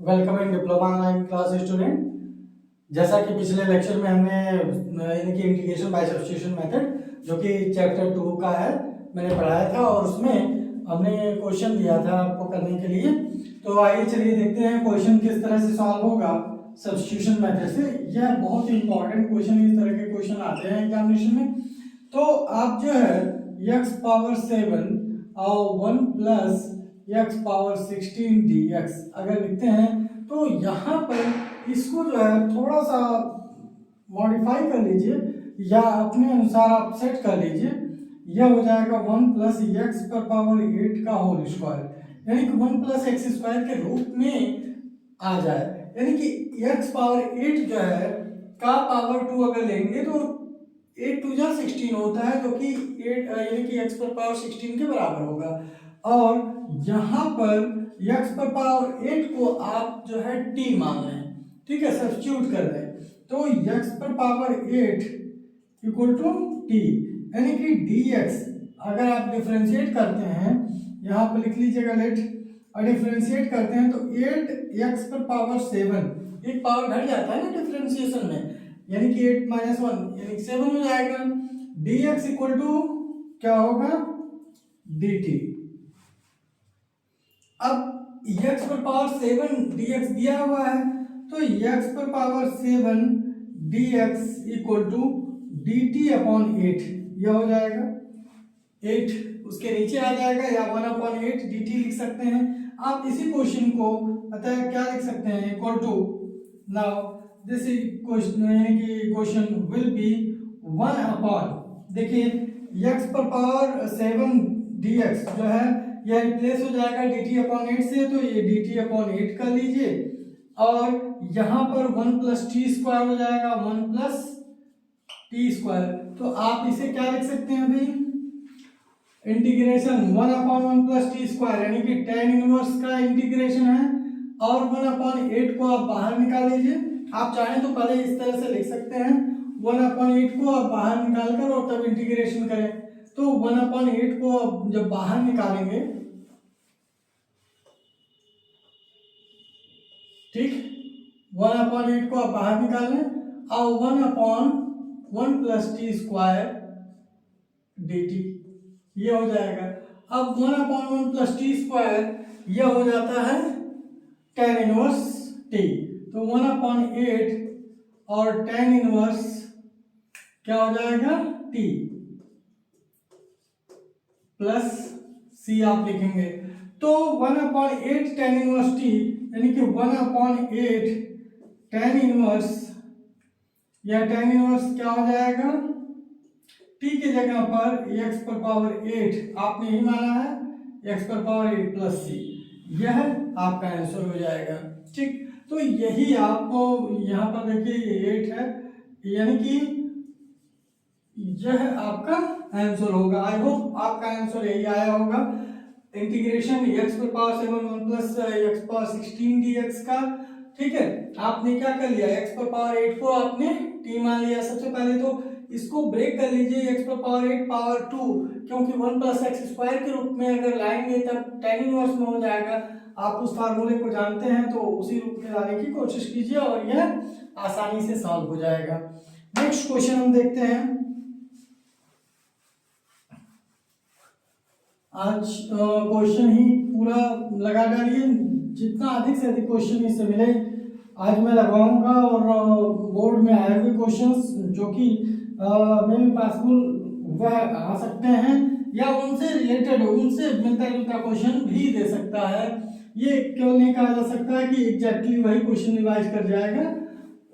Welcome in diploma online class student. जैसा कि पिछले लेक्चर में हमने यानी कि इंटीग्रेशन बाय सब्स्टिट्यूशन मेथड जो कि चैप्टर 2 का है मैंने पढ़ाया था और उसमें हमने क्वेश्चन दिया था आपको करने के लिए। तो आइए चलिए देखते हैं क्वेश्चन किस तरह से सॉल्व होगा सब्स्टिट्यूशन मेथड से। यह बहुत ही इंपॉर्टेंट क्वेश्चन, इस तरह के क्वेश्चन आते हैं एग्जामिनेशन में। तो आप जो है x पावर 7 और 1 प्लस x पावर 16 dx अगर लिखते हैं तो यहाँ पर इसको जो है थोड़ा सा मॉडिफाई कर लीजिए या अपने अनुसार आप सेट कर लीजिए। यह हो जाएगा 1 प्लस एक्स पर पावर 8 का होल स्क्वायर, यानी कि 1 प्लस एक्स स्क्वायर के रूप में आ जाए। यानी कि एक्स पावर 8 जो है का पावर 2 अगर लेंगे तो 8 टू जा 16 होता है, जो कि 8 यानी कि x पर पावर 16 के बराबर होगा। और यहाँ पर x पर पावर 8 को आप जो है t मान लें, ठीक है, सब्स्टिट्यूट कर दें। तो x पर पावर 8 इक्वल टू t, यानी कि dx अगर आप डिफरेंशिएट करते हैं, यहाँ पर लिख लीजिएगा लेट, और डिफरेंशिएट करते हैं तो 8x पर पावर 7 एक पावर घट जाता है ना डिफरेंशिएशन में, यानी कि 8 माइनस 1 यानी 7 हो जाएगा। dx इक्वल टू क्या होगा dt। अब x पर पावर 7 dx दिया हुआ है, तो x पर power 7 dx equal to dt upon 8, यह हो जाएगा 8 उसके नीचे आ जाएगा, या 1/8 dt लिख सकते हैं आप इसी क्वेश्चन को। अतः क्या लिख सकते हैं, equal to, now this question यानी कि क्वेश्चन विल बी 1 अपॉन, देखिए x पर पावर 7 dx जो है यह रिप्लेस हो जाएगा dt अपॉन 8 से, तो ये dt अपॉन 8 कर लीजिए। और यहाँ पर 1 प्लस टी स्क्वायर हो जाएगा, 1 प्लस टी स्क्वायर। तो आप इसे क्या लिख सकते हैं अभी, integration 1 upon 1 plus t square, यानी कि tan इनवर्स का इंटीग्रेशन है, और 1 अपॉन 8 को आप बाहर निकाल लीजिए। आप चाहें तो पहले इस तरह से लिख सकते हैं, 1 अपॉन 8 को आप बाहर निकाल कर और तब इंटीग्रेशन करें। तो 1 अपॉन 8 को आप जब बाहर निकालेंगे, ठीक, 1 अपॉन 8 को आप बाहर निकाल लें और 1 upon 1 plus t square dt ये हो जाएगा। अब 1 अपॉन 1 प्लस टी स्क्वायर यह हो जाता है tan इनवर्स t, तो 1 अपॉन 8 और tan इनवर्स क्या हो जाएगा t प्लस c आप लिखेंगे। तो 1 अपॉन 8 tan इनवर्स t, यानी कि 1 अपॉन 8 tan इनवर्स, या tan इनवर्स क्या हो जाएगा, t की जगह पर x पर पावर 8 आपने ही माना है, x पर पावर 8 प्लस c, यह आपका आंसर हो जाएगा। ठीक, तो यही आपको यहाँ पर देखिए 8 है, यानी कि यह आपका आंसर होगा। आई होप आपका आंसर यही आया होगा, इंटीग्रेशन x पर power 7 1 plus x power 16 dx का। ठीक है, आपने क्या कर लिया, x पर पावर 8 को आपने t मान लिया। सबसे पहले तो इसको ब्रेक कर लीजिए, x पर पावर 8 पावर 2, क्योंकि 1 प्लस एक्स स्क्वायर के रूप में अगर लाएंगे तब tan इनवर्स में हो जाएगा। आप उस फार्मूले को जानते हैं तो उसी रूप में लाने की कोशिश कीजिए और यह आसानी से सॉल्व हो जाएगा। नेक्स्ट क्वेश्चन हम देखते हैं। आज क्वेश्चन ही पूरा लगा डालिए, जितना अधिक से अधिक क्वेश्चन इससे मिले आज मैं लगवाऊंगा, और बोर्ड में आए हुए क्वेश्चंस जो कि मे भी पॉसिबल वह आ सकते हैं, या उनसे रिलेटेड उनसे मिलता जुलता क्वेश्चन भी दे सकता है। ये क्यों नहीं कहा जा सकता है कि एग्जैक्टली वही क्वेश्चन रिवाइज कर जाएगा,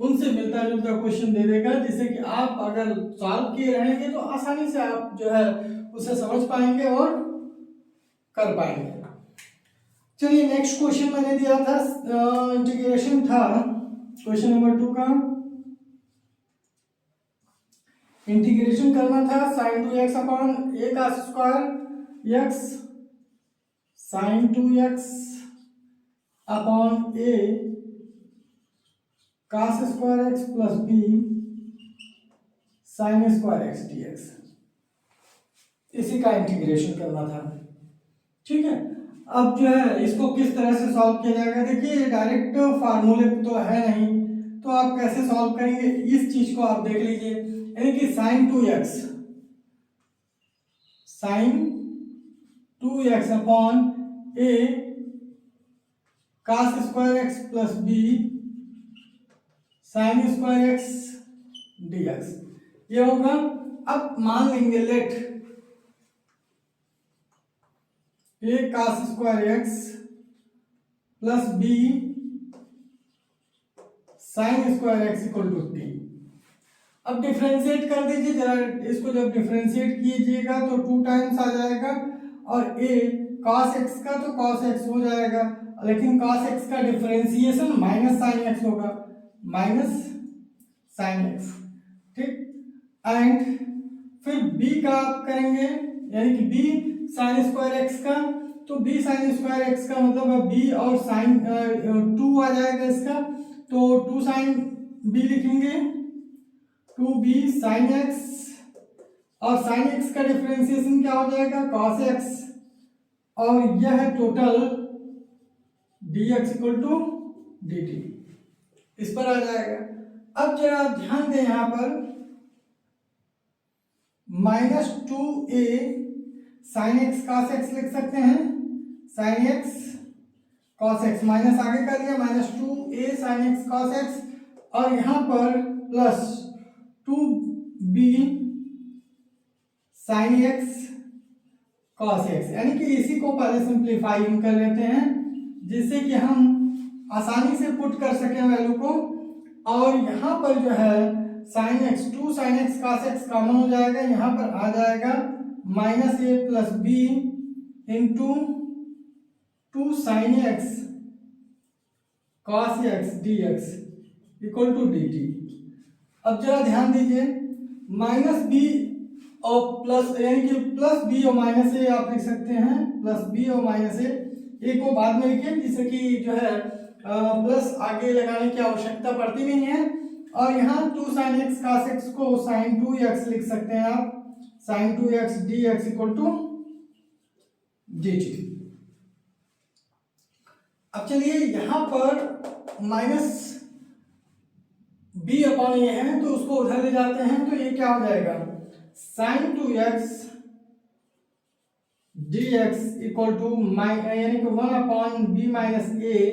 उनसे मिलता जुलता क्वेश्चन दे देगा, जिससे कि आप अगर सॉल्व किए रहेंगे तो आसानी से आप जो है उसे समझ पाएंगे और कर पाएंगे। चलिए नेक्स्ट क्वेश्चन मैंने दिया था, इंटीग्रेशन था क्वेश्चन नंबर 2 का, इंटीग्रेशन करना था sin 2x अपॉन a का square x sin 2x upon a cos square x plus b sin square x dx, इसी का इंटीग्रेशन करना था। ठीक है, अब जो है इसको किस तरह से सॉल्व किया जाएगा, देखिए डायरेक्ट फार्मूले तो है नहीं, तो आप कैसे सॉल्व करेंगे इस चीज को आप देख लीजिए। यानी कि sine 2x upon a cos square x plus b sine square x dx ये होगा। अब मान लेंगे let a cos square x plus b sine square x equal to t। अब डिफरेंशिएट कर दीजिए जरा, इसको जब डिफरेंशिएट कीजिएगा तो 2 टाइम्स आ जाएगा और a cos x का तो cos x हो जाएगा, लेकिन cos x का डिफरेंशिएशन माइनस साइन x होगा, माइनस साइन x, ठीक। एंड फिर b का आप करेंगे, यानी कि b साइन स्क्वायर x का, तो b साइन स्क्वायर x का मतलब b और साइन 2 आ जाएगा इसका, तो 2 साइन b लिखेंगे, 2b साइन x, और साइन x का डिफरेंशिएशन क्या हो जाएगा cos x, और यह है total dx equal to dt, इस पर आ जाएगा। अब जरा ध्यान दें यहाँ पर minus 2a sine x cos x लिख सकते हैं, sine x cos x minus आगे कर लिया, minus 2a sine x cos x, और यहाँ पर plus 2b sine x cos x, यानी कि इसी को पहले सिंप्लीफाई कर लेते हैं जिससे कि हम आसानी से पुट कर सकें वैल्यू को। और यहाँ पर जो है sine x 2 sine x cos x common हो जाएगा, यहाँ पर आ जाएगा minus a plus b into 2 sine x cos x dx equal to dt। अब जरा ध्यान दीजिए माइनस बी और प्लस, यानी कि प्लस बी और माइनस ए आप लिख सकते हैं, प्लस बी और माइनस ए को बाद में लिखिए जिससे कि जो है प्लस आगे लगाने की आवश्यकता पड़ती नहीं है। और यहाँ 2 साइन एक्स cos x को साइन 2x लिख सकते हैं आप, sine 2x dx equal to dt। अब चलिए यहाँ पर माइनस b अपॉन ये है तो उसको उधर ले जाते हैं, तो ये क्या हो जाएगा sign 2x dx equal to यानी कि 1 upon b minus a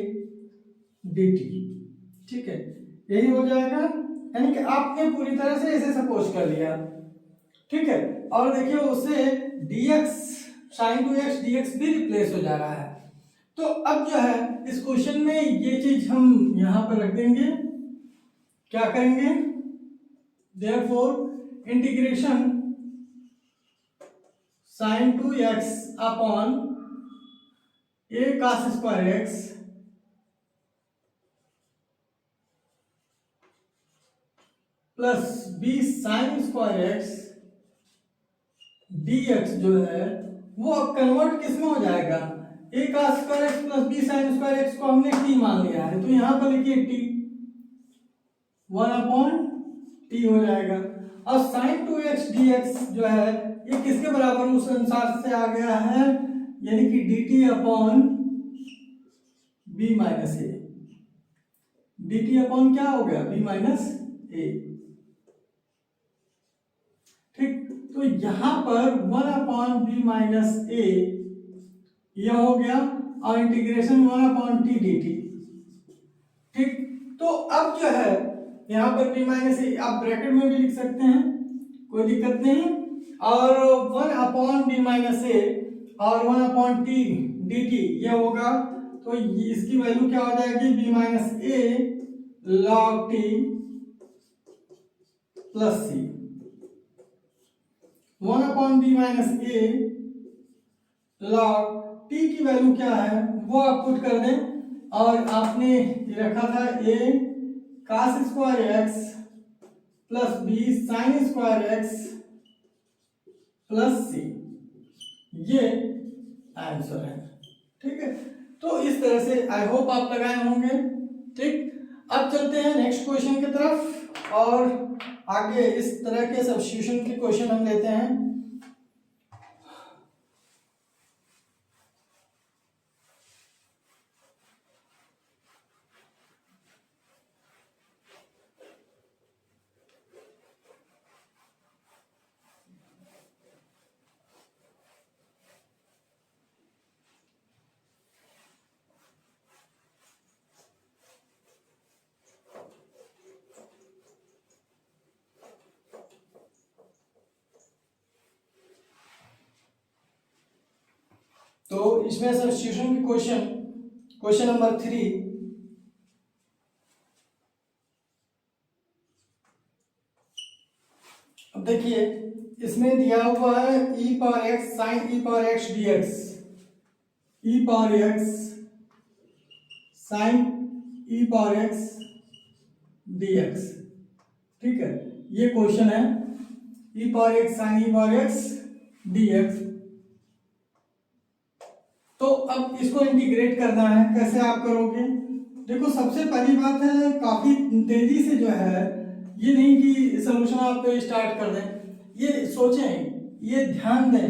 dt, ठीक है, यही हो जाएगा। यानी कि आपने पूरी तरह से इसे सपोज कर लिया, ठीक है। और देखिए उससे dx साइन 2x dx भी रिप्लेस हो जा रहा है। तो अब जो है इस क्वेश्चन में ये चीज हम यहां पर रख देंगे, क्या करेंगे, therefore integration sine 2x upon a cos square x plus b sine square x dx जो है वो अब कन्वर्ट किस में हो जाएगा, a cos square x plus b sine square x को हमने t मान लिया है, तो यहां पर लिखिए t 1 अपॉन t हो जाएगा। और साइन 2x dx जो है ये किसके बराबर उस अनुसार से आ गया है, यानी कि dt अपॉन b माइनस ए, dt अपॉन क्या हो गया b माइनस ए, ठीक। तो यहां पर 1 अपॉन b माइनस ए यह हो गया, और इंटीग्रेशन 1 अपॉन टी dt, ठीक। तो अब जो है यहाँ पर b माइनस ए आप ब्रैकेट में भी लिख सकते हैं, कोई दिक्कत नहीं, और 1 अपॉन b माइनस ए और 1 अपॉन टी dt यह होगा, तो इसकी वैल्यू क्या हो जाएगी b माइनस ए log t प्लस सी, 1 अपॉन b माइनस ए log t की वैल्यू क्या है वो आप पुट कर दें, और आपने रखा था a cos square x plus b sine square x plus c, ये आंसर है, ठीक है। तो इस तरह से आई होप आप लगाए होंगे, ठीक। अब चलते हैं नेक्स्ट क्वेश्चन की तरफ, और आगे इस तरह के सब्स्टिट्यूशन के क्वेश्चन हम लेते हैं। तो इसमें सब्स्टिट्यूशन की क्वेश्चन नंबर 3, अब देखिए इसमें दिया हुआ है e power x sine e power x dx, e power x sine e power x dx, ठीक है, ये क्वेश्चन है e power x sine e power x dx। तो अब इसको इंटीग्रेट करना है, कैसे आप करोगे? देखो सबसे पहली बात है, काफी तेजी से जो है, ये नहीं कि सॉल्यूशन आप स्टार्ट कर दें, ये सोचें, ये ध्यान दें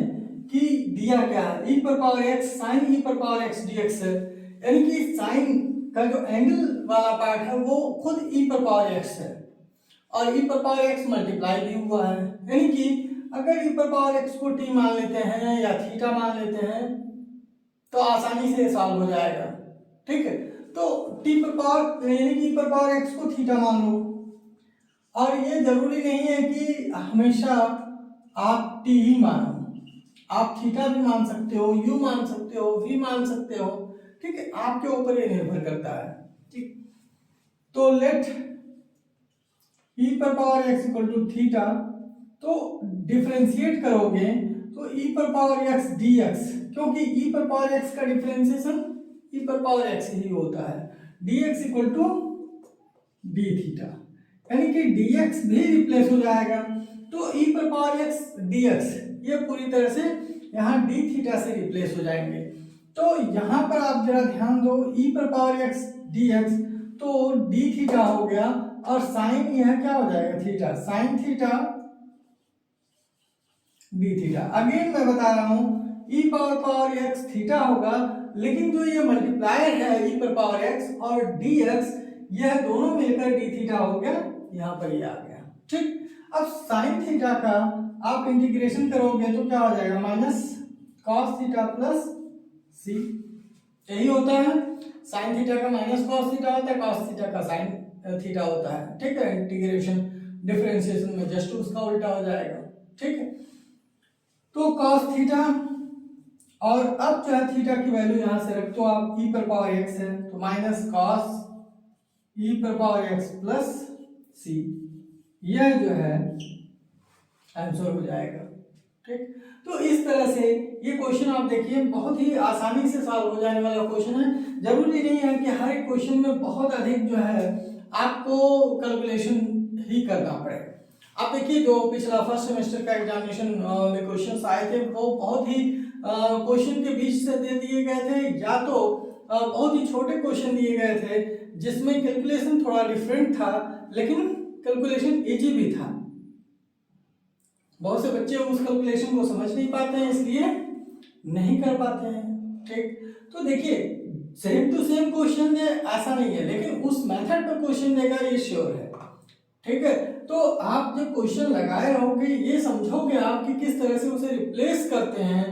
कि दिया क्या है, e पर पावर x साइन e पर पावर x dx है, यानी कि साइन का जो एंगल वाला पार्ट है वो खुद e पर पावर x है और e पर पावर x मल्टीप्लाई भी हुआ है, यानी कि अगर e पर पावर x को t मान लेते हैं या थीटा मान लेते हैं तो आसानी से सॉल्व हो जाएगा, ठीक है। तो t पर पावर यानी कि e पर पावर x को थीटा मान लो, और ये जरूरी नहीं है कि हमेशा आप t ही मानो, आप थीटा भी मान सकते हो, u मान सकते हो, v मान सकते हो, ठीक है, आपके ऊपर ये निर्भर करता है, ठीक। तो लेट e पर power x equal to theta, तो डिफरेंशिएट करोगे तो e पर पावर x dx, क्योंकि e पर पावर x का डिफरेंशिएशन e पर पावर x ही होता है, dx equal to d theta, यानी कि dx भी रिप्लेस हो जाएगा, तो e पर पावर x dx ये पूरी तरह से यहाँ d थीटा से रिप्लेस हो जाएंगे। तो यहाँ पर आप जरा ध्यान दो, e पर पावर x dx तो d थीटा हो गया, और साइन यह क्या हो जाएगा theta, sine theta d theta. Again मैं बता रहा हूँ e पावर x थीटा होगा, लेकिन जो ये मल्टीप्लायर है e पर पावर x और dx, यह दोनों मिलकर d थीटा हो गया, यहाँ पर ये आ गया, ठीक। अब साइन थीटा का आप इंटीग्रेशन करोगे तो क्या हो जाएगा, माइनस कॉस थीटा प्लस सी, यही होता है, साइन थीटा का माइनस कॉस थीटा होता है, कॉस थीटा का साइन थीटा होता है, ठीक है। इंटीग्रेशन डिफरेंशिएशन में जस्ट उसका उल्टा हो जाएगा, ठीक है। तो कॉस थीटा, और अब जो है थीटा की वैल्यू यहां से रख दो आप, e पर पावर x है तो माइनस कॉस e पर पावर x प्लस सी, यह जो है आंसर हो जाएगा, ठीक। तो इस तरह से ये क्वेश्चन आप देखिए बहुत ही आसानी से सॉल्व हो जाने वाला क्वेश्चन है, जरूरी नहीं है कि हर एक क्वेश्चन में बहुत अधिक जो है आपको कैलकुलेशन ही करना पड़े। आप देखिए जो पिछला फर्स्ट सेमेस्टर का एग्जामिनेशन में क्वेश्चन आए थे वो बहुत ही क्वेश्चन के बीच से दे दिए गए थे, या तो बहुत ही छोटे क्वेश्चन दिए गए थे जिसमें कैलकुलेशन थोड़ा डिफरेंट था, लेकिन कैलकुलेशन इजी भी था। बहुत से बच्चे उस कैलकुलेशन को समझ नहीं पाते हैं, इसलिए नहीं कर पाते हैं, ठीक। तो देखिए सेम टू सेम क्वेश्चन दे ऐसा नहीं है, लेकिन उस मेथड पर क्वेश्चन देगा ये श्योर है, ठीक है। तो आप जब क्वेश्चन लगाए रहोगे, ये समझोगे आप कि किस तरह से उसे रिप्लेस करते हैं,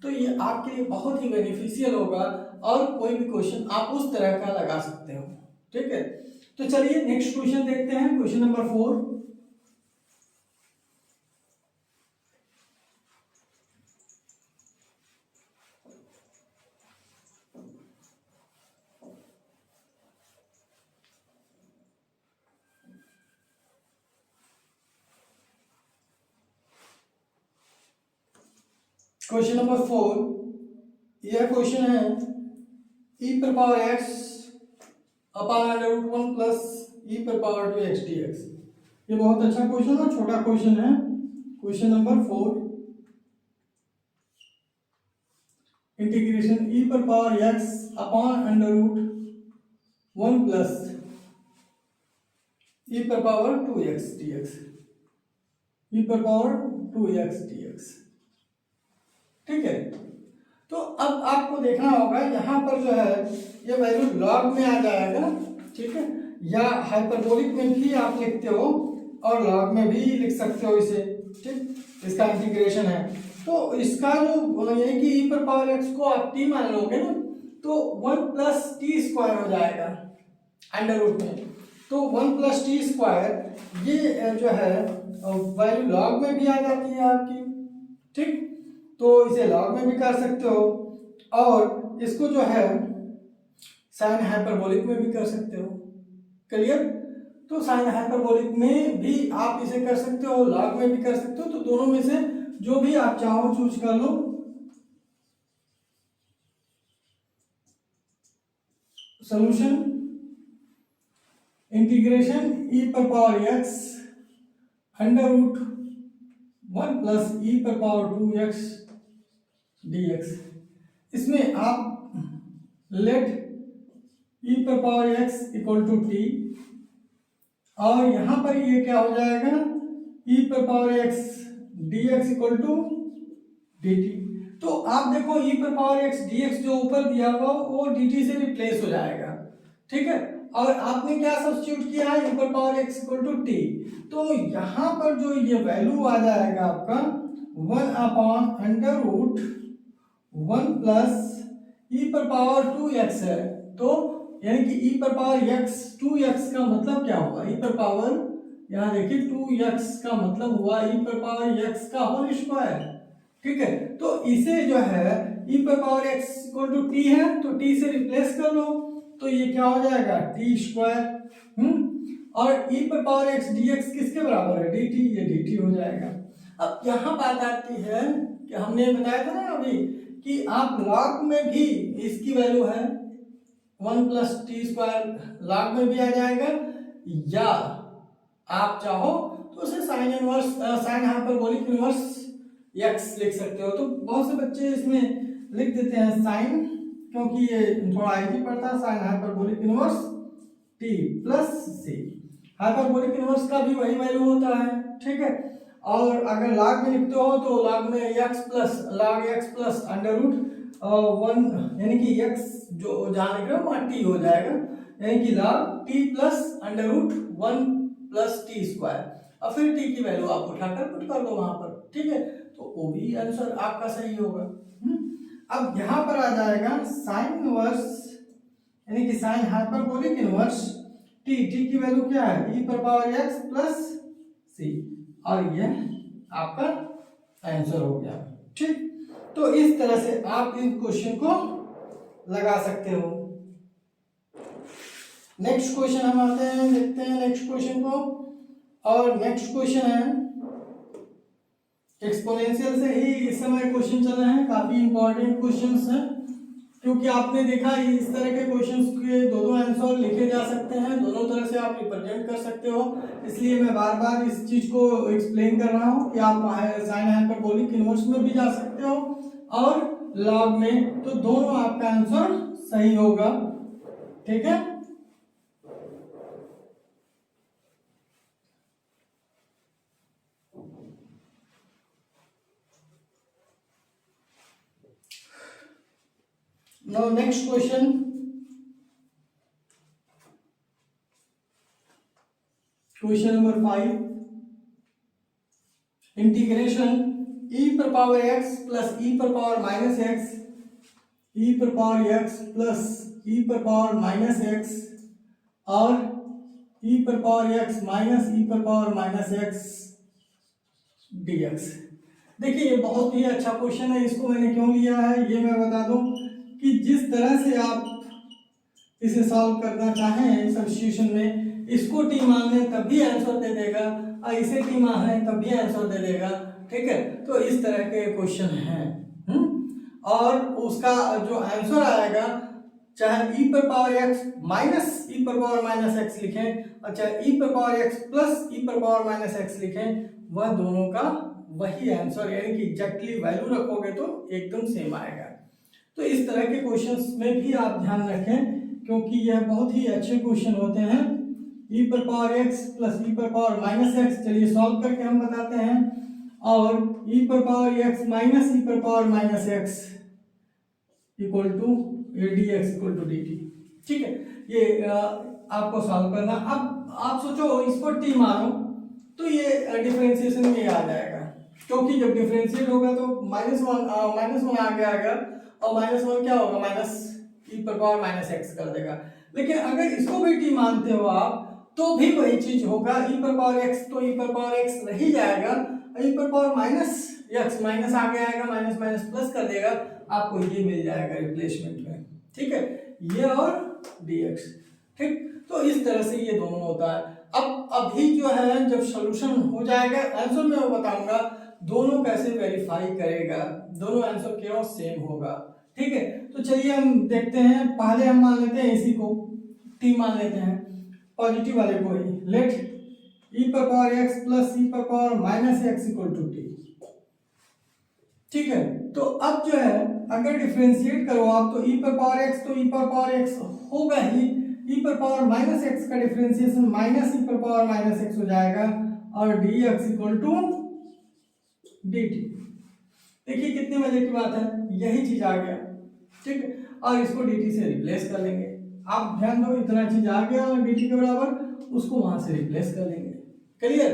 तो ये आपके लिए बहुत ही बेनिफिशियल होगा, और कोई भी क्वेश्चन आप उस तरह का लगा सकते हो, ठीक है। तो चलिए नेक्स्ट क्वेश्चन देखते हैं, क्वेश्चन नंबर 4। क्वेश्चन नंबर 4, यह क्वेश्चन है e पर power x upon under root 1 plus e पर पावर 2x dx। ये बहुत अच्छा क्वेश्चन है, छोटा क्वेश्चन है। क्वेश्चन नंबर 4, इंटीग्रेशन e पर power x upon under root 1 plus e पर पावर 2x dx, e पर पावर 2x dx, ठीक है। तो अब आपको देखना होगा यहाँ पर जो है ये वैल्यू लॉग में आ जाएगा, ठीक है, या हाइपरबोलिक में भी आप लिखते हो और लॉग में भी लिख सकते हो इसे, ठीक। इसका इंटीग्रेशन है, तो इसका जो यानी कि e पर पावर x को आप t मान लोगे ना, तो 1 प्लस टी स्क्वायर हो जाएगा अंडर रूट में, तो 1 प्लस टी स्क्वायर ये जो है वैल्यू लॉग में भी आ जाती है आपकी, ठीक। तो इसे लॉग में भी कर सकते हो, और इसको जो है साइन हाइपरबोलिक में भी कर सकते हो। क्लियर? तो साइन हाइपरबोलिक में भी आप इसे कर सकते हो, लॉग में भी कर सकते हो, तो दोनों में से जो भी आप चाहो चूज कर लो। सॉल्यूशन इंटीग्रेशन e पर power x under root 1 plus e पर पावर 2x dx। इसमें आप लेट e पर power x equal to t, और यहां पर ये क्या हो जाएगा, e पर power x dx equal to dt। तो आप देखो e पर पावर x dx जो ऊपर दिया हुआ वो dt से रिप्लेस हो जाएगा, ठीक है। और आपने क्या सब्स्टिट्यूट किया है, e पर power x equal to t, तो यहां पर जो ये वैल्यू आ जाएगा आपका 1 upon under root 1 plus e पर पावर 2x है, तो यानी कि e पर पावर x 2x का मतलब क्या हुआ, e पर पावर, यहाँ देखिए 2x का मतलब हुआ e पर पावर x का होल स्क्वायर, ठीक है। तो इसे जो है e पर power x equal to t है, तो t से रिप्लेस कर लो, तो ये क्या हो जाएगा टी स्क्वायर। और e पर पावर x dx किसके बराबर है, dt, ये dt हो जाएगा। अब यहाँ बात आती है कि हमने बताया था ना अभी कि आप लॉग में भी इसकी वैल्यू है 1 प्लस टी स्क्वायर, लॉग में भी आ जाएगा, या आप चाहो तो उसे sine inverse, sign hyperbolic inverse x लिख सकते हो। तो बहुत से बच्चे इसमें लिख देते हैं साइन, क्योंकि ये थोड़ा इजी पड़ता है, sine hyperbolic inverse t plus C. Hyperbolic inverse का भी वही वैल्यू होता है, ठीक है। और अगर लॉग में लिखते हो तो लॉग में x plus log x plus under root 1, यानी कि x जो जहाँ लिख रहे हो वहाँ t हो जाएगा, यानी कि log t plus under root 1 plus t square, और फिर t की वैल्यू आप उठाकर पुट कर दो वहां पर, ठीक है। तो वो भी आंसर आपका सही होगा। अब यहाँ पर आ जाएगा साइन इनवर्स, यानी कि sign hyperbolic inverse t, t की वैल्यू क्या है, e पर पावर x प्लस सी, और ये आपका आंसर हो गया, ठीक। तो इस तरह से आप इस क्वेश्चन को लगा सकते हो। नेक्स्ट क्वेश्चन हम आते हैं, देखते हैं नेक्स्ट क्वेश्चन को, और नेक्स्ट क्वेश्चन है एक्सपोनेंशियल से ही इस समय क्वेश्चन चल रहे हैं, काफी इंपॉर्टेंट क्वेश्चंस हैं, क्योंकि आपने देखा इस तरह के क्वेश्चंस के दो आंसर लिखे जा सकते हैं, दोनों तरह से आप रिप्रेजेंट कर सकते हो, इसलिए मैं बार बार इस चीज को एक्सप्लेन कर रहा हूँ कि आप साइन हाइपरबोलिक इनवर्स में भी जा सकते हो और लॉग में, तो दोनों आपका आंसर सही होगा, ठीक है। Now next question, question number 5, integration e पर पावर x प्लस e पर पावर माइनस x, e पर पावर x प्लस e पर पावर माइनस x, और e पर पावर x माइनस e पर पावर माइनस x dx। देखिए ये बहुत ही अच्छा क्वेश्चन है, इसको मैंने क्यों लिया है ये मैं बता दूं कि जिस तरह से आप इसे सॉल्व करना चाहें सब्स्टिट्यूशन में, इसको टी मान लें तब भी आंसर दे देगा, और इसे टी मान लें तब भी आंसर दे देगा, ठीक है। तो इस तरह के क्वेश्चन हैं। और उसका जो आंसर आएगा, चाहे e पर पावर x माइनस e पर पावर माइनस x लिखें, और चाहे e पर पावर x प्लस e पर पावर माइनस x लिखें, वह दोनों का वही आंसर, यानी कि एग्जैक्टली वैल्यू रखोगे तो एकदम सेम आएगा। तो इस तरह के क्वेश्चंस में भी आप ध्यान रखें, क्योंकि यह बहुत ही अच्छे क्वेश्चन होते हैं। e पर पावर x प्लस e पर पावर माइनस x, चलिए सॉल्व करके हम बताते हैं, और e पर पावर x माइनस e पर power minus x equal to dx equal to dt, ठीक है। ये आपको सॉल्व करना। अब आप सोचो इसको t मानो तो ये डिफरेंशिएशन में आ जाएगा, क्योंकि जब डिफरेंशिएट होगा तो माइनस वन आगे आएगा, और माइनस वन क्या होगा, माइनस e पर पावर माइनस x कर देगा। लेकिन अगर इसको भी t मानते हो आप, तो भी वही चीज होगा, e पर पावर x तो e पर पावर x रह ही जाएगा, e पर पावर माइनस x माइनस आगे आएगा, माइनस माइनस प्लस कर देगा, आपको ये मिल जाएगा रिप्लेसमेंट में, ठीक है, ये और dx, ठीक। तो इस तरह से ये दोनों होता है। अब अभी जो है जब सॉल्यूशन हो जाएगा आंसर में वो बताऊंगा दोनों कैसे वेरीफाई करेगा, दोनों आंसर क्यों सेम होगा, ठीक है। तो चलिए हम देखते हैं, पहले हम मान लेते हैं इसी को t मान लेते हैं, पॉजिटिव वाले को ही, लेट e पर पावर x प्लस e पर power minus x equal to t, ठीक है। तो अब जो है अगर डिफरेंशिएट करो आप तो e पर पावर x तो e पर पावर x होगा ही, e पर पावर माइनस x का डिफरेंशिएशन माइनस e पर पावर माइनस x हो जाएगा और dx इक्वल टू dt। देखिए कितने मजे की बात है, यही चीज आ गया, ठीक है, और इसको dt से रिप्लेस कर लेंगे। आप ध्यान दो इतना चीज आ गया और dt के बराबर, उसको वहां से रिप्लेस कर लेंगे, क्लियर।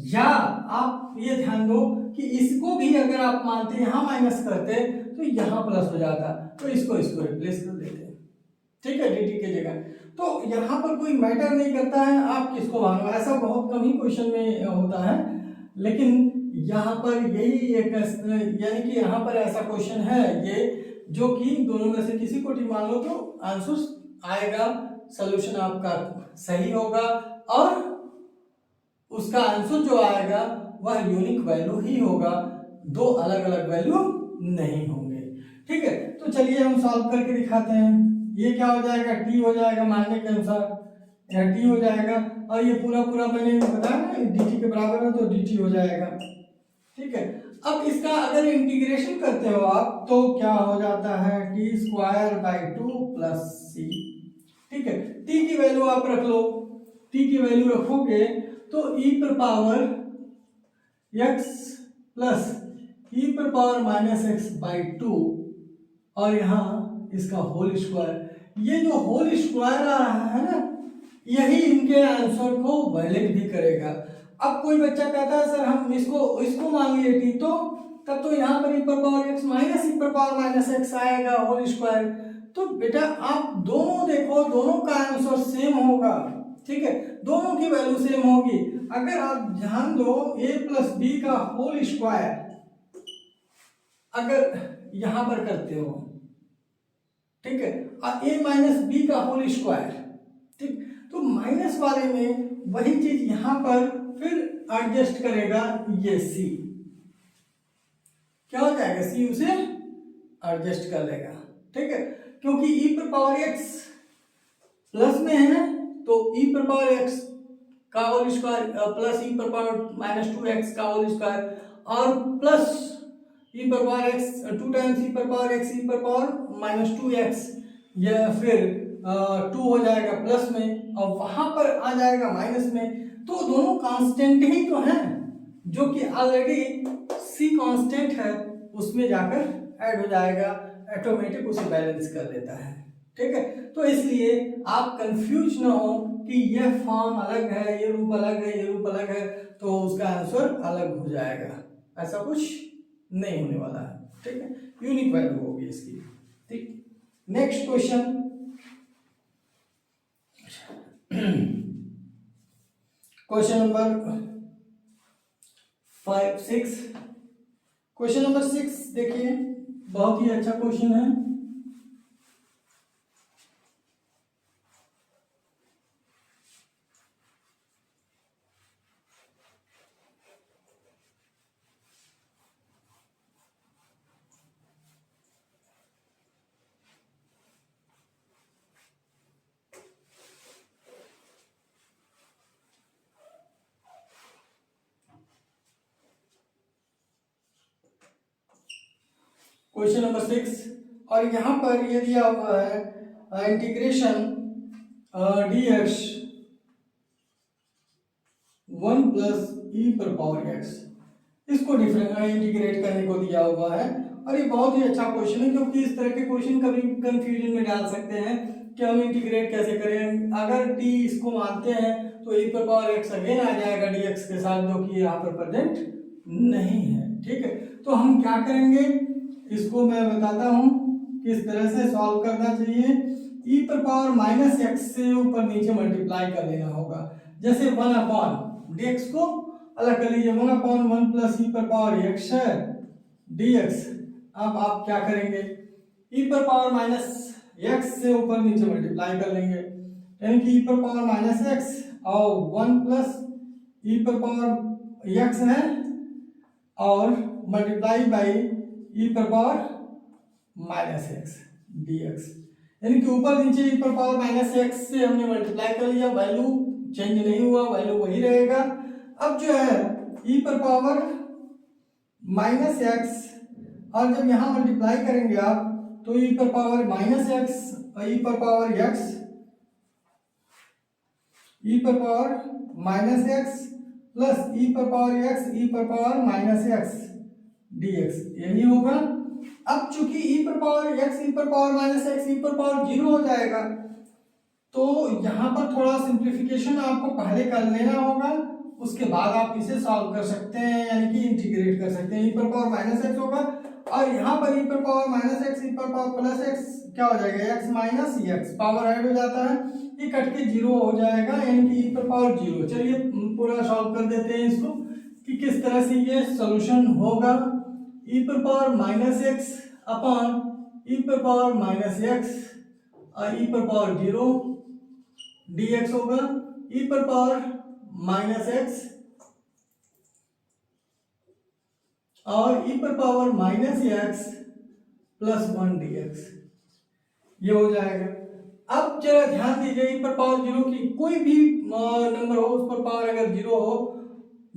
या आप ये ध्यान दो कि इसको भी अगर आप मानते यहाँ माइनस करते तो यहाँ प्लस हो जाता, तो इसको रिप्लेस कर देते, ठीक है, dt की जगह। तो यहाँ पर कोई मैटर नहीं करता है आप किसको मानो, ऐसा बहुत कम ही क्वेश्चन में होता है, लेकिन यहाँ पर यही एक यानी कि यहाँ पर ऐसा क्वेश्चन है ये, जो कि दोनों में से किसी को मान लो तो आंसर आएगा, सॉल्यूशन आपका सही होगा और उसका आंसर जो आएगा वह यूनिक वैल्यू ही होगा, दो अलग अलग वैल्यू नहीं होंगे, ठीक है। तो चलिए हम सॉल्व करके दिखाते हैं। ये क्या हो जाएगा, t हो जाएगा मानने के अनुसार, यह t हो जाएगा और ये पूरा पूरा मैंने बताया ना dt के बराबर है तो dt हो जाएगा, ठीक है। अब इसका अगर इंटीग्रेशन करते हो आप तो क्या हो जाता है, t square by 2 plus c, ठीक है। t की वैल्यू आप रख लो, t की वैल्यू रखोगे तो e पर पावर x प्लस e पर पावर माइनस x बाई 2 और यहाँ इसका होल स्क्वायर, ये जो होल स्क्वायर आ रहा है ना यही इनके आंसर को वैलिड भी करेगा। अब कोई बच्चा कहता है सर हम इसको मान लिए t, तो तब तो यहाँ पर e पर पावर x माइनस e पर पावर माइनस x आएगा होल स्क्वायर, तो बेटा आप दोनों देखो दोनों का आंसर सेम होगा, ठीक है, दोनों की वैल्यू सेम होगी। अगर आप ध्यान दो a प्लस बी का होल स्क्वायर अगर यहां पर करते हो, ठीक है, और a माइनस बी का होल स्क्वायर, ठीक, तो माइनस वाले में वही चीज यहां पर फिर एडजस्ट करेगा, ये c क्या हो जाएगा, c उसे एडजस्ट कर लेगा, ठीक है, क्योंकि e पर पावर x प्लस में है तो e पर पावर x का होल स्क्वायर प्लस e पर पावर माइनस 2x का होल स्क्वायर और प्लस e पर पावर x 2 टाइम्स e पर पावर x e पर पावर माइनस 2x, या फिर 2 हो जाएगा प्लस में और वहां पर आ जाएगा माइनस में, तो दोनों कांस्टेंट ही तो हैं, जो कि ऑलरेडी c कांस्टेंट है उसमें जाकर ऐड हो जाएगा, ऑटोमेटिक उसे बैलेंस कर देता है, ठीक है। तो इसलिए आप कंफ्यूज ना हो कि यह फॉर्म अलग है, ये रूप अलग है, ये रूप अलग है, तो उसका आंसर अलग हो जाएगा, ऐसा कुछ नहीं होने वाला है, ठीक है, यूनिक वैल्यू होगी इसकी, ठीक। Next question, question number 6, question number 6 देखिए बहुत ही अच्छा क्वेश्चन है। क्वेश्चन नंबर 6 और यहाँ पर ये दिया हुआ है इंटीग्रेशन dx 1 प्लस e पर पावर x, इसको इंटीग्रेट करने को दिया हुआ है और ये बहुत ही अच्छा क्वेश्चन है, क्योंकि इस तरह के क्वेश्चन कभी कंफ्यूजन में डाल सकते हैं कि हम इंटीग्रेट कैसे करें। अगर t इसको मानते हैं तो e पर पावर x अगेन आ जाएगा dx के साथ, जो कि यहाँ पर प्रेजेंट नहीं है, ठीक है। तो हम क्या करेंगे, इसको मैं बताता हूं किस तरह से सॉल्व करना चाहिए। e पर पावर माइनस x से ऊपर नीचे मल्टीप्लाई कर देना होगा, जैसे 1/dx को अलग कर लीजिए, 1/1 प्लस ई पर पावर x है dx। अब आप क्या करेंगे, ई पर पावर माइनस x से ऊपर नीचे मल्टीप्लाई कर लेंगे, यानी कि ई पर पावर माइनस x और 1 प्लस ई पर पावर x है और मल्टीप्लाई बाई ई पर पावर माइनस x dx, यानी कि ऊपर नीचे ई पर पावर माइनस x से हमने मल्टीप्लाई कर लिया, वैल्यू चेंज नहीं हुआ, वैल्यू वही रहेगा। अब जो है ई पर पावर माइनस x, और जब यहाँ मल्टीप्लाई करेंगे आप तो ई पर पावर माइनस x और ई पर पावर x, ई पर पावर माइनस x प्लस ई पर पावर x ई पर पावर माइनस x dx, यही होगा। अब चूंकि ई पर पावर x ई पर पावर माइनस x ई पर पावर 0 हो जाएगा, तो यहाँ पर थोड़ा सिंप्लीफिकेशन आपको पहले कर लेना होगा, उसके बाद आप इसे सॉल्व कर सकते हैं, यानी कि इंटीग्रेट कर सकते हैं। ई पर पावर माइनस x होगा और यहाँ पर ई पर पावर माइनस x ई पर पावर प्लस x क्या हो जाएगा, x minus x, power add हो जाता है, ये कट के 0 हो जाएगा, यानी कि ई पर पावर 0। चलिए पूरा सॉल्व कर देते हैं इसको कि किस तरह से ये सॉल्यूशन होगा। ई पर पावर माइनस x अपॉन ई पर पावर माइनस x और ई पर पावर 0 dx होगा, ई पर पावर माइनस x और ई पर पावर माइनस x प्लस 1 dx, ये हो जाएगा। अब जरा ध्यान दीजिए, ई पर पावर 0 की कोई भी नंबर हो उस पर पावर अगर 0 हो,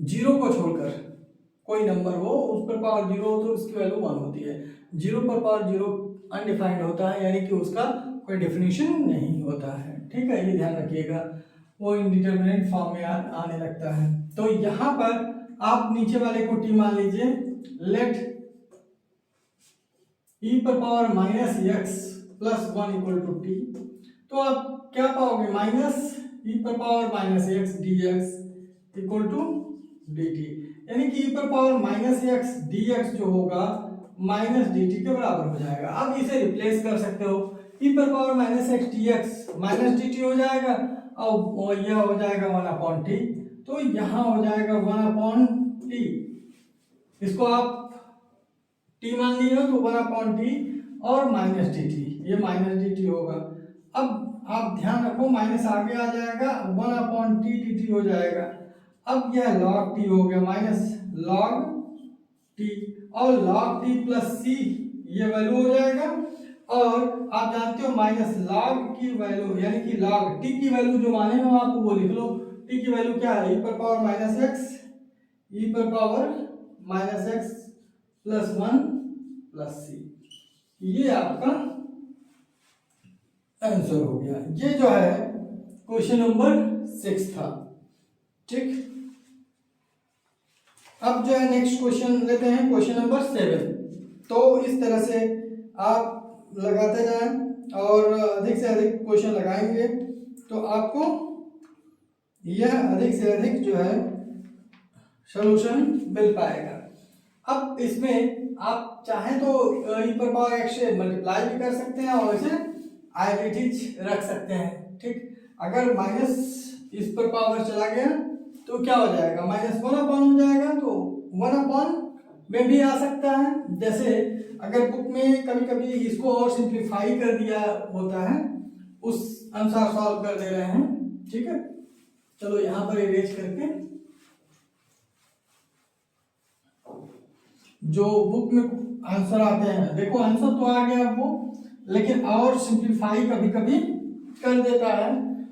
0 को छोड़कर कोई नंबर हो उस पर पावर 0 हो तो उसकी वैल्यू 1 होती है। 0 पर पावर 0 अनडिफाइंड होता है, यानी कि उसका कोई डेफिनेशन नहीं होता है, ठीक है, ये ध्यान रखिएगा, वो इनडिटरमिनेट फॉर्म में आने लगता है। तो यहाँ पर आप नीचे वाले को टी मान लीजिए, लेट ई पर पावर माइनस x प्लस 1 इक्वल टू टी, तो आप क्या पाओगे, माइनस ई पर power minus x dx equal to dt, यानी कि ई पर पावर माइनस x dx जो होगा माइनस dt के बराबर हो जाएगा। अब इसे रिप्लेस कर सकते हो, ई पर power minus x dx minus dt हो जाएगा और यह हो जाएगा 1/t, तो यहाँ हो जाएगा 1/t, इसको आप t मान लिए हो तो 1/t और माइनस dt, ये माइनस dt होगा। अब आप ध्यान रखो माइनस आगे आ जाएगा, 1/t dt हो जाएगा। अब यह log t हो गया, माइनस log t और log t प्लस c ये वैल्यू हो जाएगा। और आप जानते हो माइनस log की वैल्यू, यानी कि log t की वैल्यू जो माने हो आपको वो लिख लो, t की वैल्यू क्या है, e पर पावर माइनस x e पर पावर माइनस x प्लस 1 प्लस c, ये आपका आंसर हो गया। ये जो है क्वेश्चन नंबर 6 था, ठीक। अब जो है नेक्स्ट क्वेश्चन लेते हैं, क्वेश्चन नंबर 7। तो इस तरह से आप लगाते जाएं और अधिक से अधिक क्वेश्चन लगाएंगे तो आपको यह अधिक से अधिक जो है सॉल्यूशन मिल पाएगा। अब इसमें आप चाहें तो ई पर पावर x से मल्टीप्लाई भी कर सकते हैं और इसे आइडेंटिटी रख सकते हैं, ठीक। अगर माइनस इस पर पावर चला गया तो क्या हो जाएगा, माइनस 1/, हो जाएगा, तो 1/, में भी आ सकता है। जैसे अगर बुक में कभी कभी इसको और सिंप्लीफाई कर दिया होता है, उस अनुसार सॉल्व कर दे रहे हैं, ठीक है। चलो यहाँ पर इरेज करके जो बुक में आंसर आते हैं, देखो आंसर तो आ गया वो, लेकिन और सिंप्लीफाई कभी कभी कर देता है,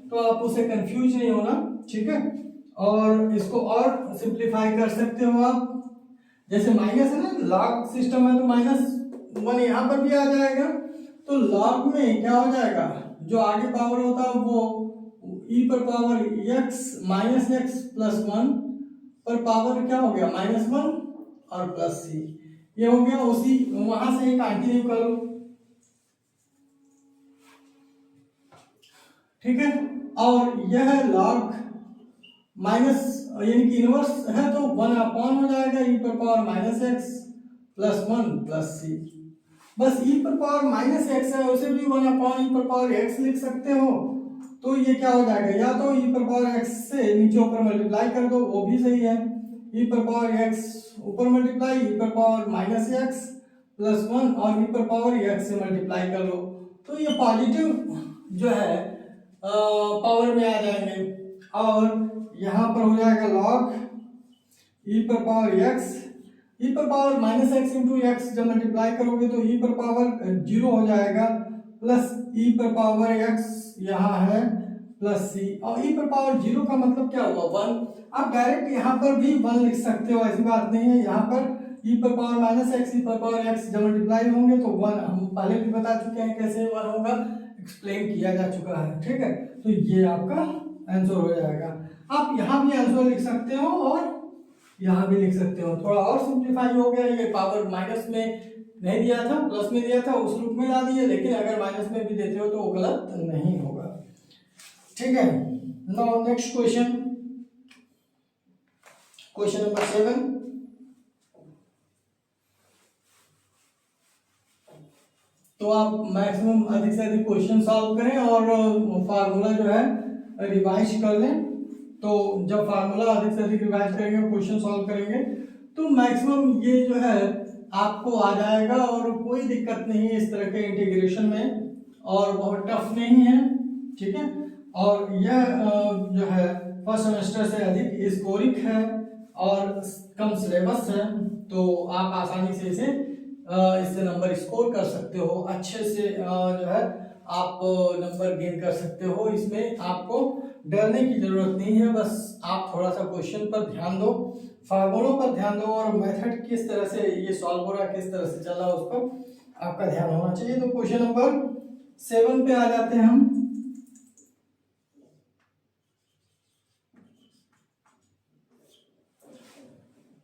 तो आप उसे कंफ्यूज नहीं होना, ठीक है। और इसको और सिंप्लीफाई कर सकते हो आप, जैसे माइनस है ना, लॉग सिस्टम है तो -1 यहाँ पर भी आ जाएगा, तो लॉग में क्या हो जाएगा, जो आगे पावर होता है वो ई पर पावर x माइनस x प्लस 1 पर पावर क्या हो गया, -1 और प्लस c, ये हो गया। उसी वहां से कंटिन्यू करो, ठीक है। और यह लॉग माइनस यानी कि इनवर्स है तो 1/, हो जाएगा ई पर पावर -x प्लस 1 प्लस c। बस ई पर पावर -x है, उसे भी 1/, ई पर पावर x लिख सकते हो, तो ये क्या हो जाएगा, या तो e पर पावर x से नीचे ऊपर मल्टीप्लाई कर दो, वो भी सही है। e पर पावर x ऊपर मल्टीप्लाई, e पर पावर माइनस एक्स प्लस 1 और e पर पावर x से मल्टीप्लाई कर लो, तो ये पॉजिटिव जो है पावर में आ जाएंगे। और यहाँ पर हो जाएगा लॉग e पर पावर x, e पर power minus x into x जब मल्टीप्लाई करोगे तो e पर पावर 0 हो जाएगा, प्लस e पर पावर x यहाँ है प्लस c, और e पर पावर 0 का मतलब क्या हुआ 1। आप डायरेक्ट यहाँ पर भी 1 लिख सकते हो, ऐसी बात नहीं है। यहाँ पर e पर पावर माइनस एक्स, e पर पावर x जब मल्टीप्लाई होंगे तो 1, हम पहले भी बता चुके हैं कैसे 1 होगा, एक्सप्लेन किया जा चुका है, ठीक है। तो ये आपका आंसर हो जाएगा। आप यहाँ भी आंसर लिख सकते हो और यहाँ भी लिख सकते हो, थोड़ा और सिंप्लीफाई हो गया। ये पावर माइनस में नहीं दिया था, प्लस में दिया था, उस रूप में ला दिए, लेकिन अगर माइनस में भी देते हो तो वो गलत नहीं होगा, ठीक है। Now next question, question number 7। तो आप मैक्सिमम अधिक से अधिक क्वेश्चन सॉल्व करें और फार्मूला जो है रिवाइज कर लें। तो जब फार्मूला अधिक से अधिक रिवाइज करेंगे, क्वेश्चन सॉल्व करेंगे, तो मैक्सिमम ये जो है आपको आ जाएगा और कोई दिक्कत नहीं है इस तरह के इंटीग्रेशन में, और बहुत टफ नहीं है, ठीक है। और यह जो है फर्स्ट सेमेस्टर से अधिक स्कोरिक है और कम सिलेबस है, तो आप आसानी से इससे नंबर स्कोर कर सकते हो, अच्छे से जो है आप नंबर गेन कर सकते हो। इसमें आपको डरने की जरूरत नहीं है, बस आप थोड़ा सा क्वेश्चन पर ध्यान दो, फार्मूलों पर ध्यान दो, और मेथड किस तरह से ये सॉल्व हो रहा है, किस तरह से चल रहा है, उस पर आपका ध्यान होना चाहिए। तो क्वेश्चन नंबर 7 पे आ जाते हैं हम।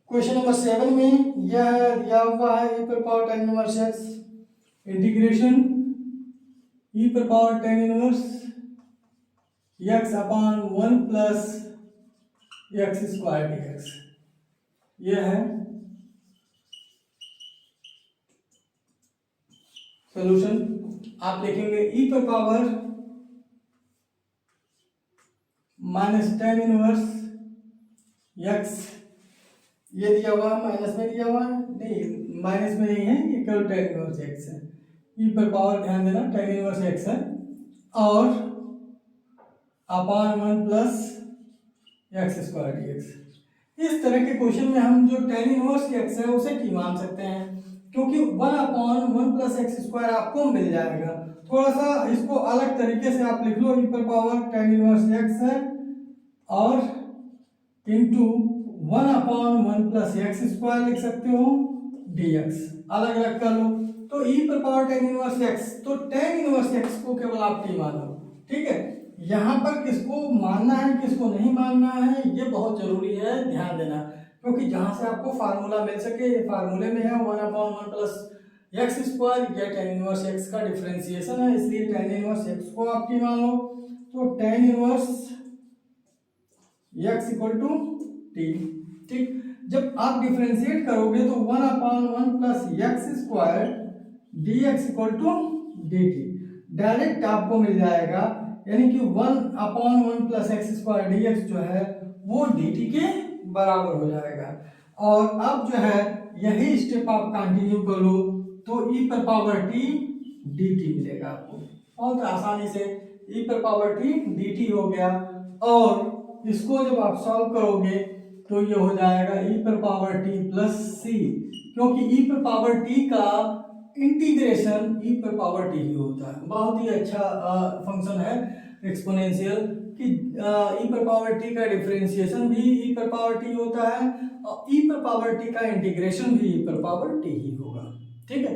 क्वेश्चन नंबर 7 में यह दिया हुआ है e पर power tan inverse x integration e पर power tan inverse x upon 1 plus x square dx। यह है सॉल्यूशन। आप लिखेंगे e पर power minus tan inverse x, ये दिया हुआ माइनस में दिया हुआ नहीं, माइनस में नहीं है, ये केवल tan इनवर्स x है। e पर पावर ध्यान देना tan इनवर्स x है, और upon 1 plus x square dx। इस तरह के क्वेश्चन में हम जो tan इनवर्स x है उसे t मान सकते हैं, क्योंकि 1 अपॉन 1 प्लस एक्स स्क्वायर आपको मिल जाएगा। थोड़ा सा इसको अलग तरीके से आप लिख लो, e पर पावर tan इनवर्स x है और into 1 upon 1 plus x square लिख सकते हो dx, अलग अलग कर लो। तो e पर पावर tan इनवर्स x, तो tan इनवर्स x को केवल आप t मानो, ठीक है। यहाँ पर किसको मानना है किसको नहीं मानना है ये बहुत जरूरी है, ध्यान देना, क्योंकि जहां से आपको फार्मूला मिल सके, ये फार्मूले में है 1 अपॉन 1 प्लस एक्स स्क्वायर, यह tan इनवर्स x का डिफरेंशिएशन है, इसलिए tan इनवर्स x को आप t मान लो। तो tan inverse x equal to t, ठीक। जब आप डिफरेंशिएट करोगे तो 1 upon 1 plus x square dx equal to dt direct आपको मिल जाएगा, यानी कि 1 upon 1 plus x square dx जो है वो dt के बराबर हो जाएगा। और अब जो है यही स्टेप आप कंटिन्यू करो तो e पर पावर t dt मिलेगा आपको, बहुत आसानी से e पर पावर t dt हो गया। और इसको जब आप सॉल्व करोगे तो ये हो जाएगा e पर पावर t प्लस c, क्योंकि e पर पावर t का इंटीग्रेशन e पर पावर t ही होता है। बहुत ही अच्छा फंक्शन है एक्सपोनेंशियल कि e पर पावर t का डिफरेंशिएशन भी e पर पावर t होता है और e पर पावर t का इंटीग्रेशन भी e पर पावर t ही होगा, ठीक है।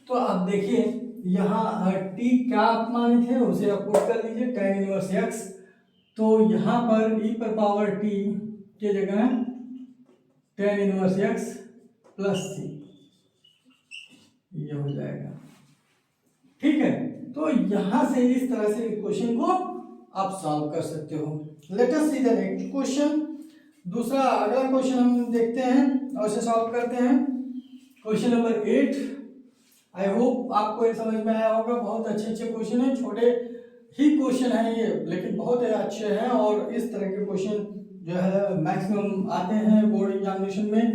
तो आप देखिए यहाँ t क्या आप माने थे उसे आप पुट कर लीजिए tan इनवर्स x, तो यहाँ पर e पर पावर t के जगह tan inverse x plus c ये हो जाएगा, ठीक है। तो यहां से इस तरह से क्वेश्चन को आप सॉल्व कर सकते हो। Let us see the next question. दूसरा अगला क्वेश्चन हम देखते हैं और इसे सॉल्व करते हैं। Question number 8। आई होप आपको ये समझ में आया होगा, बहुत अच्छे अच्छे क्वेश्चन है, छोटे ही क्वेश्चन है ये, लेकिन बहुत अच्छे हैं और इस तरह के क्वेश्चन जो है मैक्सिमम आते हैं बोर्ड एग्जामिनेशन में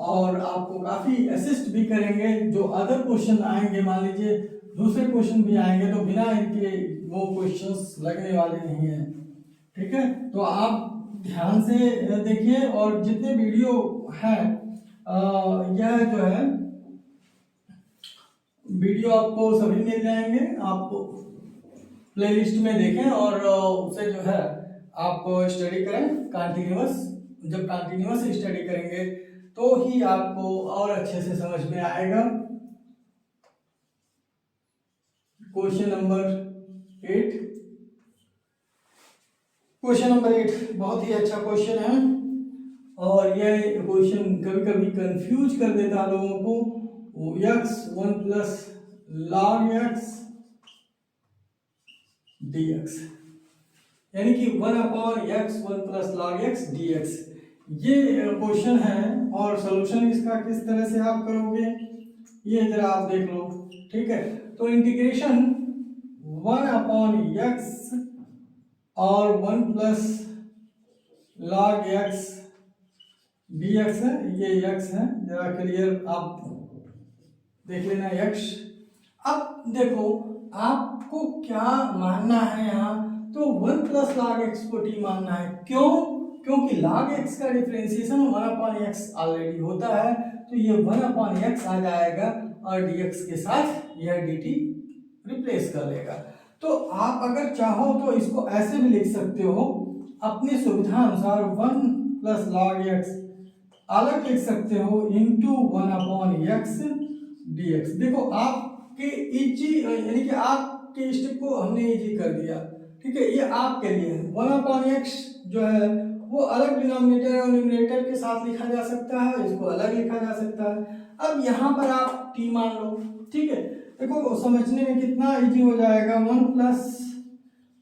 और आपको काफ़ी असिस्ट भी करेंगे। जो अदर क्वेश्चन आएंगे, मान लीजिए दूसरे क्वेश्चन भी आएंगे, तो बिना इनके वो क्वेश्चंस लगने वाले नहीं हैं। ठीक है, तो आप ध्यान से देखिए और जितने वीडियो हैं यह जो है वीडियो आपको सभी मिल जाएंगे, आप प्लेलिस्ट में देखें और उसे जो है आप स्टडी करें कंटिन्यूअस। जब कंटिन्यूअस स्टडी करेंगे तो ही आपको और अच्छे से समझ में आएगा। क्वेश्चन नंबर 8, क्वेश्चन नंबर 8 बहुत ही अच्छा क्वेश्चन है और यह क्वेश्चन कभी कभी कंफ्यूज कर देता है लोगों को। x 1 plus log x dx, यानी कि 1/x 1 plus log x dx, ये क्वेश्चन है और सॉल्यूशन इसका किस तरह से आप करोगे ये जरा आप देख लो। ठीक है, तो इंटीग्रेशन 1/x और 1 प्लस log x dx है, ये x है, जरा क्लियर आप देख लेना x। अब देखो आपको क्या मानना है यहाँ, तो 1 प्लस log x को t मानना है। क्यों? क्योंकि log x का डिफरेंशिएशन 1/x ऑलरेडी होता है, तो ये 1/x आ जाएगा और dx के साथ यह dt रिप्लेस कर लेगा। तो आप अगर चाहो तो इसको ऐसे भी लिख सकते हो, अपनी सुविधा अनुसार 1 प्लस log x अलग लिख सकते हो इंटू 1/x dx। देखो आपके इजी, यानी कि आपके स्टेप को हमने इजी कर दिया। ठीक है, ये आपके लिए है। 1/x जो है वो अलग डिनोमिनेटर और न्यूमरेटर के साथ लिखा जा सकता है, इसको अलग लिखा जा सकता है। अब यहाँ पर आप t मान लो। ठीक है, देखो समझने में कितना इजी हो जाएगा। 1 प्लस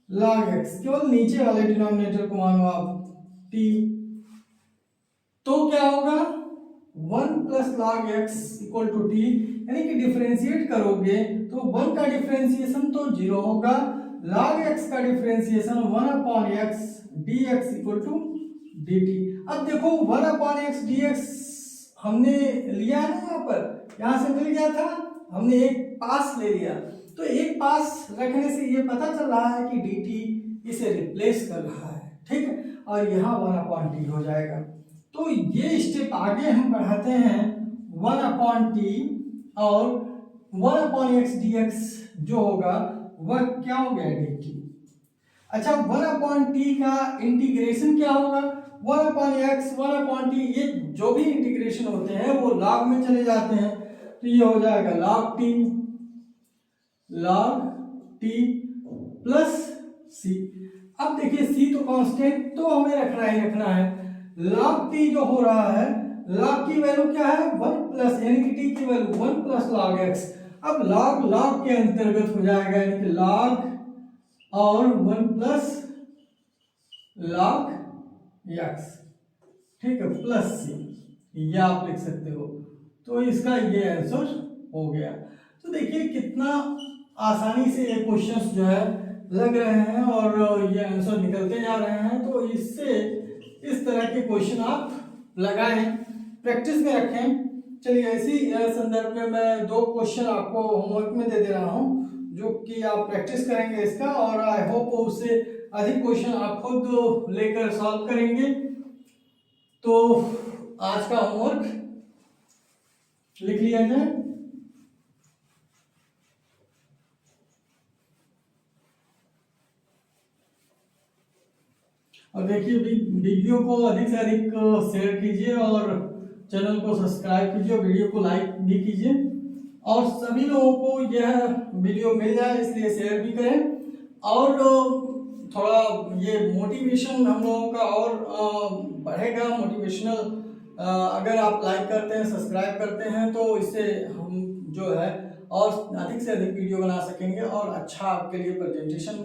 log x, केवल नीचे वाले डिनोमिनेटर को मानो आप t, तो क्या होगा 1 plus log x equal to t, यानी कि डिफरेंशिएट करोगे तो 1 का डिफरेंशिएशन तो 0 होगा, log x का differentiation 1/x dx equal to dt। अब देखो 1/x dx हमने लिया है ना, यहाँ पर यहाँ से मिल गया था, हमने एक पास ले लिया, तो एक पास रखने से ये पता चल रहा है कि dt इसे रिप्लेस कर रहा है। ठीक है, और यहाँ 1/t हो जाएगा। तो ये स्टेप आगे हम बढ़ाते हैं 1/t और 1/x dx जो होगा वह क्या हो गया dt। अच्छा, 1/t का इंटीग्रेशन क्या होगा, 1/x 1/t, ये जो भी इंटीग्रेशन होते हैं वो log में चले जाते हैं, तो ये हो जाएगा log t प्लस c। अब देखिए c तो कांस्टेंट तो हमें रखना ही रखना है, log t जो हो रहा है, log की वैल्यू क्या है 1 प्लस, यानी कि t की वैल्यू 1 प्लस log x। अब log के अंतर्गत हो जाएगा, यानी कि log और 1 प्लस log x। ठीक है, प्लस c, ये आप लिख सकते हो। तो इसका ये आंसर हो गया। तो देखिए कितना आसानी से ये क्वेश्चंस जो है लग रहे हैं और ये आंसर निकलते जा रहे हैं। तो इससे इस तरह के क्वेश्चन आप लगाएं, प्रैक्टिस में रखें। चलिए, इसी संदर्भ में मैं 2 क्वेश्चन आपको होमवर्क में दे दे रहा हूं, जो कि आप प्रैक्टिस करेंगे इसका, और आई होप उससे अधिक क्वेश्चन आप खुद लेकर सॉल्व करेंगे। तो आज का होमवर्क लिख लिया जाए। और देखिए वीडियो को अधिक से अधिक शेयर कीजिए और चैनल को सब्सक्राइब कीजिए, वीडियो को लाइक भी कीजिए और सभी लोगों को यह वीडियो मिल जाए इसलिए शेयर भी करें। और थोड़ा ये मोटिवेशन हम लोगों का और बढ़ेगा, मोटिवेशनल। अगर आप लाइक करते हैं, सब्सक्राइब करते हैं, तो इससे हम जो है और अधिक से अधिक वीडियो बना सकेंगे और अच्छा आपके लिए प्रेजेंटेशन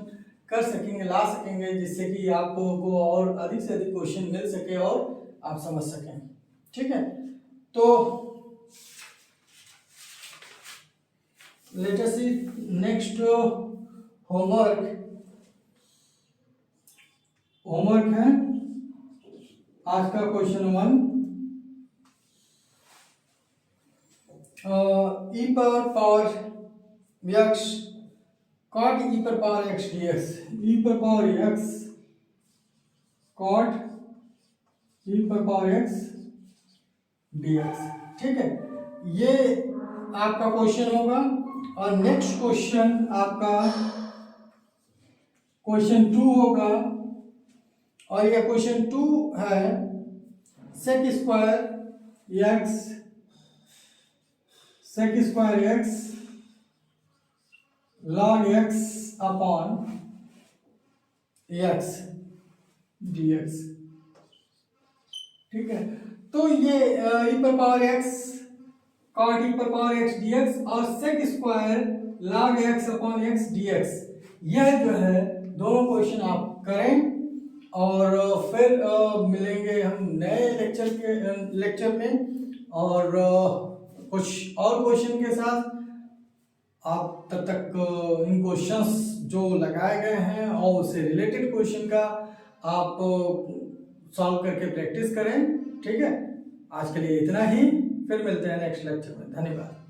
कर सकेंगे, ला सकेंगे, जिससे कि आपको को और अधिक से अधिक क्वेश्चन मिल सके और आप समझ सकें। ठीक है, तो लेट अस सी नेक्स्ट होमवर्क होमवर्क है आज का क्वेश्चन 1, ई पर पावर एक्स कॉट ई पर पावर एक्स डीएक्स, ई पर पावर एक्स कॉट ई पर पावर एक्स डीएक्स। ठीक है, ये आपका क्वेश्चन होगा। और नेक्स्ट क्वेश्चन आपका क्वेश्चन 2 होगा, और ये क्वेश्चन 2 है sec square x log x upon x dx। ठीक है, तो ये e पर पावर x cot e पर पावर x dx और sec square log x upon x dx, यह जो है दोनों क्वेश्चन आप करें। और फिर मिलेंगे हम नए लेक्चर में और कुछ और क्वेश्चन के साथ। आप तब तक इन क्वेश्चंस जो लगाए गए हैं और उससे रिलेटेड क्वेश्चन का आप सॉल्व करके प्रैक्टिस करें। ठीक है, आज के लिए इतना ही, फिर मिलते हैं नेक्स्ट लेक्चर में। धन्यवाद।